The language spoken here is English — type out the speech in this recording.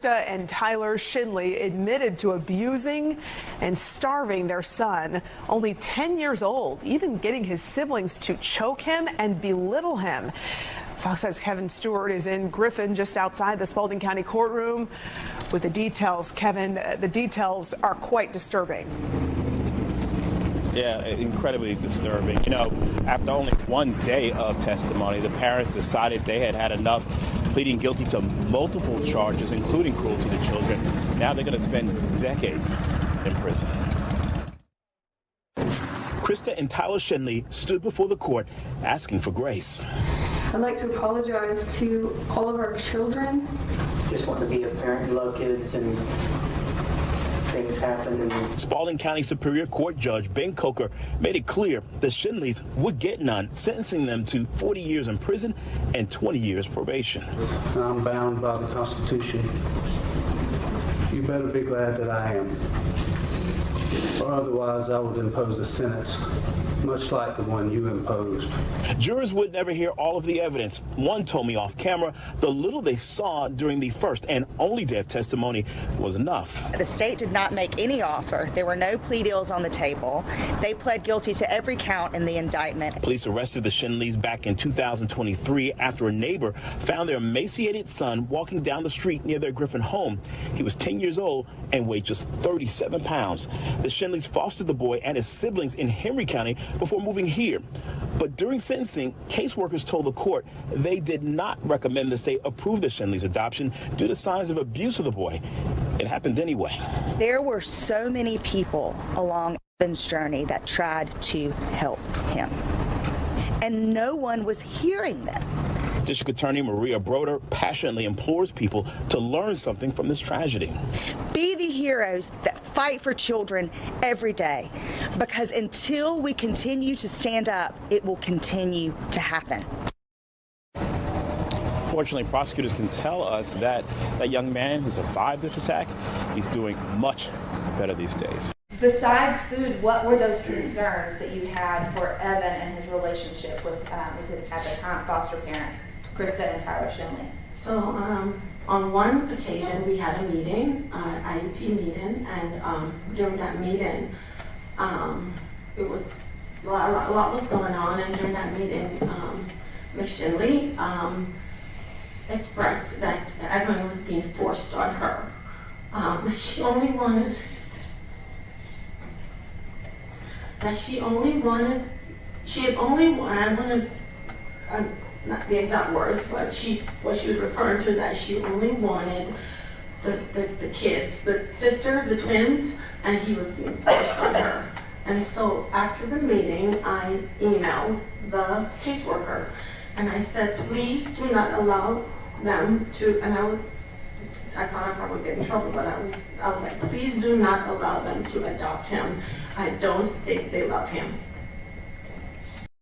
Krista and Tyler Schindley admitted to abusing and starving their son, only 10 years old, even getting his siblings to choke him and belittle him. Fox 5's Kevin Stewart is in Griffin, just outside the Spalding County courtroom with the details. Kevin, the details are quite disturbing. Yeah, incredibly disturbing. You know, after only one day of testimony, the parents decided they had had enough, pleading guilty to multiple charges, including cruelty to children. Now they're going to spend decades in prison. Krista and Tyler Schindley stood before the court asking for grace. I'd like to apologize to all of our children. Just want to be a parent, love kids, and things happen. Spalding County Superior Court Judge Ben Coker made it clear the Schindleys would get none, sentencing them to 40 years in prison and 20 years probation. I'm bound by the Constitution. You better be glad that I am, or otherwise I would impose a sentence much like the one you imposed. Jurors would never hear all of the evidence. One told me off camera the little they saw during the first and only day of testimony was enough. The state did not make any offer. There were no plea deals on the table. They pled guilty to every count in the indictment. Police arrested the Schindleys back in 2023 after a neighbor found their emaciated son walking down the street near their Griffin home. He was 10 years old and weighed just 37 pounds. The Schindleys fostered the boy and his siblings in Henry County before moving here. But during sentencing, caseworkers told the court they did not recommend the state approve the Schindleys' adoption due to signs of abuse of the boy. It happened anyway. There were so many people along Evan's journey that tried to help him, and no one was hearing them. District Attorney Maria Broder passionately implores people to learn something from this tragedy. Be the heroes that fight for children every day, because until we continue to stand up, it will continue to happen. Fortunately, prosecutors can tell us that that young man who survived this attack, he's doing much better these days. Besides food, what were those concerns that you had for Evan and his relationship with his, at the time, foster parents, Krista and Tyler Schindley? So on one occasion we had a meeting, IEP meeting, and during that meeting, it was a lot was going on, and during that meeting, Ms. Schindley expressed that Evan was being forced on her. She only wanted. That she had only wanted, not the exact words, but what she was referring to, that she only wanted the kids, the sister, the twins, and he was being forced on her. And so after the meeting, I emailed the caseworker, and I said, please do not allow them to, and I thought I'd probably get in trouble, but I was like, please do not allow them to adopt him. I don't think they love him.